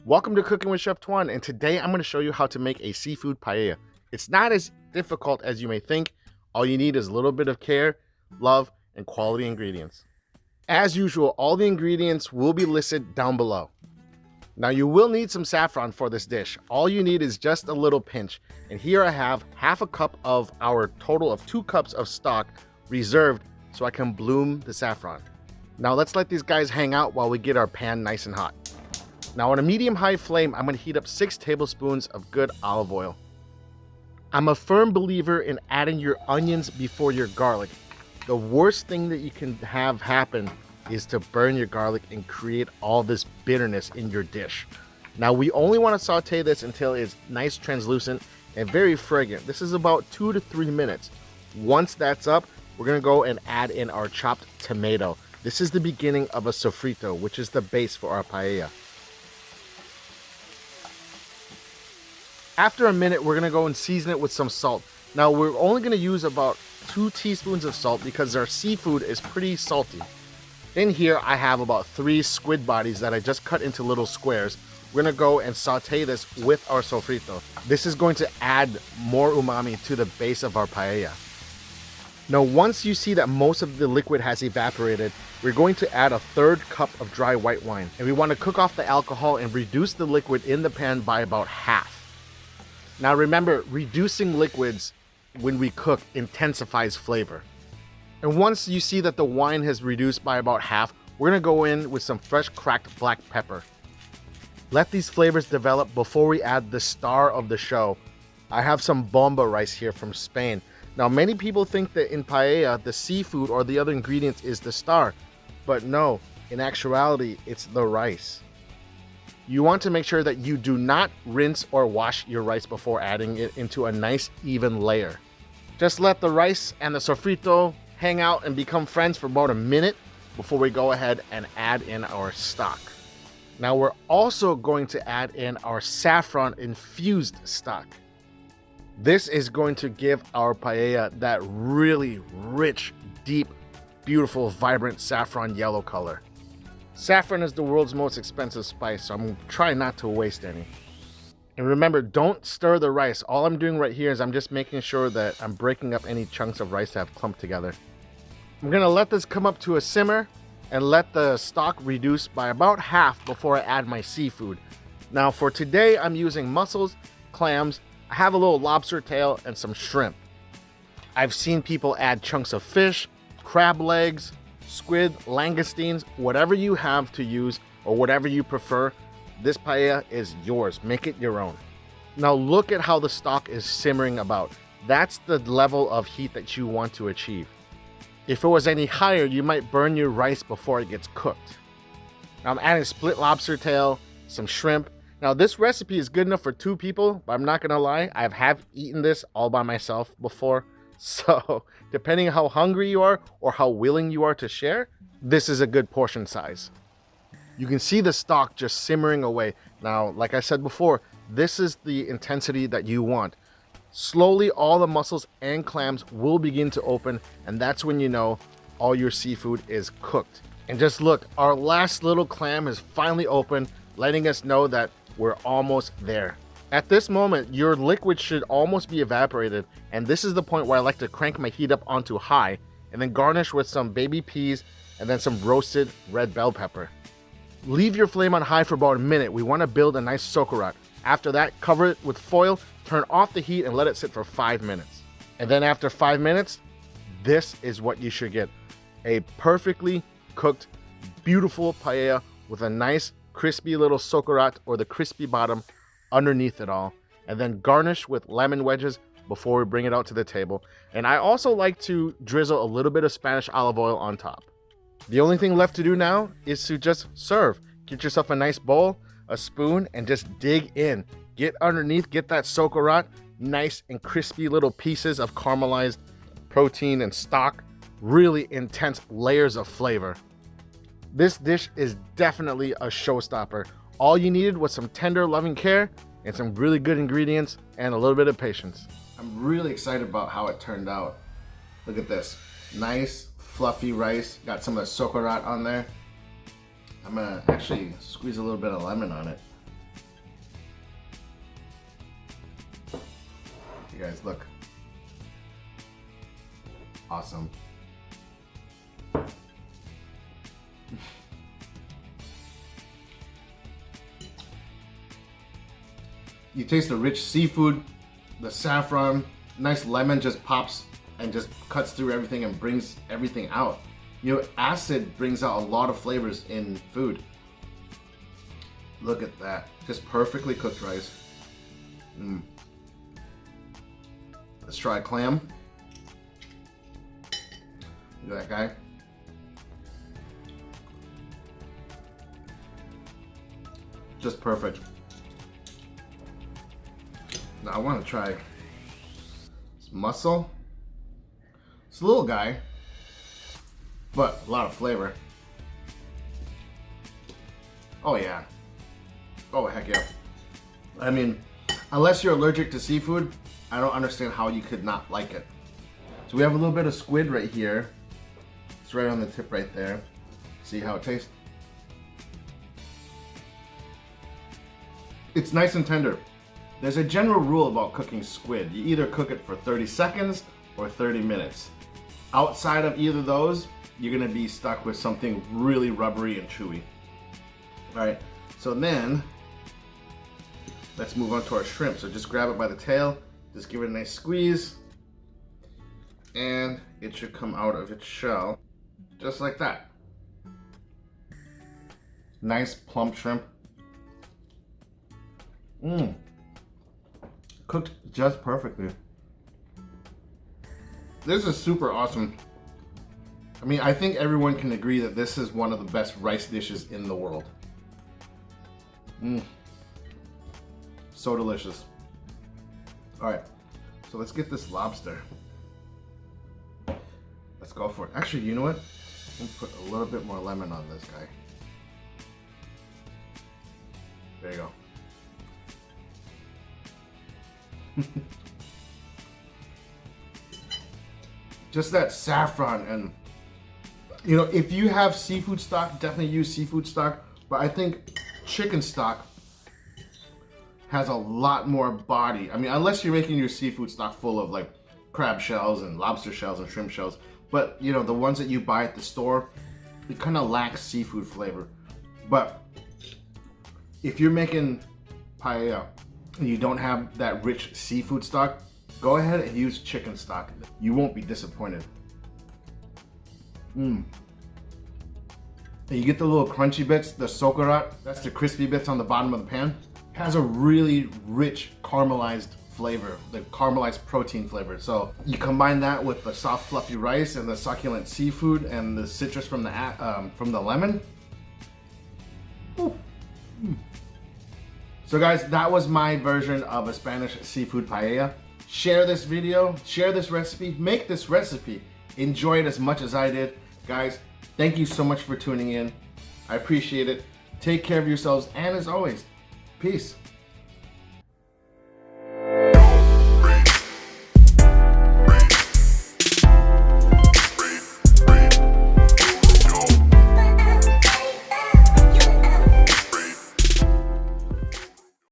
Welcome to Cooking with Chef Tuan, and today I'm going to show you how to make a seafood paella. It's not as difficult as you may think. All you need is a little bit of care, love, and quality ingredients. As usual, all the ingredients will be listed down below. Now you will need some saffron for this dish. All you need is just a little pinch. And here I have half a cup of our total of 2 cups of stock reserved so I can bloom the saffron. Now let's let these guys hang out while we get our pan nice and hot. Now on a medium-high flame, I'm going to heat up 6 tablespoons of good olive oil. I'm a firm believer in adding your onions before your garlic. The worst thing that you can have happen is to burn your garlic and create all this bitterness in your dish. Now we only want to saute this until it's nice, translucent, and very fragrant. This is about 2 to 3 minutes. Once that's up, we're going to go and add in our chopped tomato. This is the beginning of a sofrito, which is the base for our paella. After a minute, we're gonna go and season it with some salt. Now we're only gonna use about 2 teaspoons of salt because our seafood is pretty salty. In here, I have about 3 squid bodies that I just cut into little squares. We're gonna go and saute this with our sofrito. This is going to add more umami to the base of our paella. Now, once you see that most of the liquid has evaporated, we're going to add a 1/3 cup of dry white wine. And we wanna cook off the alcohol and reduce the liquid in the pan by about half. Now remember, reducing liquids when we cook intensifies flavor. And once you see that the wine has reduced by about half, we're gonna go in with some fresh cracked black pepper. Let these flavors develop before we add the star of the show. I have some bomba rice here from Spain. Now many people think that in paella, the seafood or the other ingredients is the star, but no, in actuality, it's the rice. You want to make sure that you do not rinse or wash your rice before adding it into a nice even layer. Just let the rice and the sofrito hang out and become friends for about a minute before we go ahead and add in our stock. Now we're also going to add in our saffron infused stock. This is going to give our paella that really rich, deep, beautiful, vibrant saffron yellow color. Saffron is the world's most expensive spice, so I'm trying not to waste any. And remember, don't stir the rice. All I'm doing right here is I'm just making sure that I'm breaking up any chunks of rice that have clumped together. I'm gonna let this come up to a simmer and let the stock reduce by about half before I add my seafood. Now for today, I'm using mussels, clams, I have a little lobster tail, and some shrimp. I've seen people add chunks of fish, crab legs, squid, langoustines, whatever you have to use or whatever you prefer, this paella is yours. Make it your own. Now look at how the stock is simmering about. That's the level of heat that you want to achieve. If it was any higher, you might burn your rice before it gets cooked. Now I'm adding split lobster tail, some shrimp. Now this recipe is good enough for 2 people, but I'm not gonna lie, I have eaten this all by myself before. So depending on how hungry you are or how willing you are to share, this is a good portion size. You can see the stock just simmering away. Now, like I said before, this is the intensity that you want. Slowly, all the mussels and clams will begin to open, and that's when you know all your seafood is cooked. And just look, our last little clam is finally open, letting us know that we're almost there. At this moment, your liquid should almost be evaporated, and this is the point where I like to crank my heat up onto high and then garnish with some baby peas and then some roasted red bell pepper. Leave your flame on high for about a minute. We want to build a nice sauerkraut. After that, cover it with foil, turn off the heat, and let it sit for 5 minutes. And then after 5 minutes, this is what you should get. A perfectly cooked, beautiful paella with a nice crispy little sauerkraut or the crispy bottom underneath it all, and then garnish with lemon wedges before we bring it out to the table. And I also like to drizzle a little bit of Spanish olive oil on top. The only thing left to do now is to just serve. Get yourself a nice bowl, a spoon, and just dig in. Get underneath, get that sauerkraut, nice and crispy little pieces of caramelized protein and stock, really intense layers of flavor. This dish is definitely a showstopper. All you needed was some tender, loving care and some really good ingredients and a little bit of patience. I'm really excited about how it turned out. Look at this. Nice, fluffy rice. Got some of the sauerkraut on there. I'm gonna actually squeeze a little bit of lemon on it. you guys, look. Awesome. You taste the rich seafood, the saffron, nice lemon just pops and just cuts through everything and brings everything out. You know, acid brings out a lot of flavors in food. Look at that, just perfectly cooked rice. Let's try a clam. Look at that guy. Just perfect. Now I want to try this mussel. It's a little guy, but a lot of flavor. Oh yeah. Oh heck yeah. I mean, unless you're allergic to seafood, I don't understand how you could not like it. So we have a little bit of squid right here. It's right on the tip right there. See how it tastes? It's nice and tender. There's a general rule about cooking squid. You either cook it for 30 seconds or 30 minutes. Outside of either of those, you're gonna be stuck with something really rubbery and chewy. All right, so then, let's move on to our shrimp. So just grab it by the tail, just give it a nice squeeze, and it should come out of its shell, just like that. Nice plump shrimp. Cooked just perfectly. This is super awesome. I mean, I think everyone can agree that this is one of the best rice dishes in the world. So delicious. All right, so let's get this lobster. Let's go for it. Actually, you know what? I'm gonna put a little bit more lemon on this guy. There you go. Just that saffron, and you know, if you have seafood stock, definitely use seafood stock, but I think chicken stock has a lot more body. I mean, unless you're making your seafood stock full of like crab shells and lobster shells and shrimp shells, but you know, the ones that you buy at the store, it kind of lacks seafood flavor. But if you're making paella and you don't have that rich seafood stock, go ahead and use chicken stock. You won't be disappointed. And you get the little crunchy bits, the sokarat, that's the crispy bits on the bottom of the pan. It has a really rich caramelized flavor, the caramelized protein flavor. So you combine that with the soft fluffy rice and the succulent seafood and the citrus from the lemon. So guys, that was my version of a Spanish seafood paella. Share this video, share this recipe, make this recipe. Enjoy it as much as I did. Guys, thank you so much for tuning in. I appreciate it. Take care of yourselves, and as always, peace.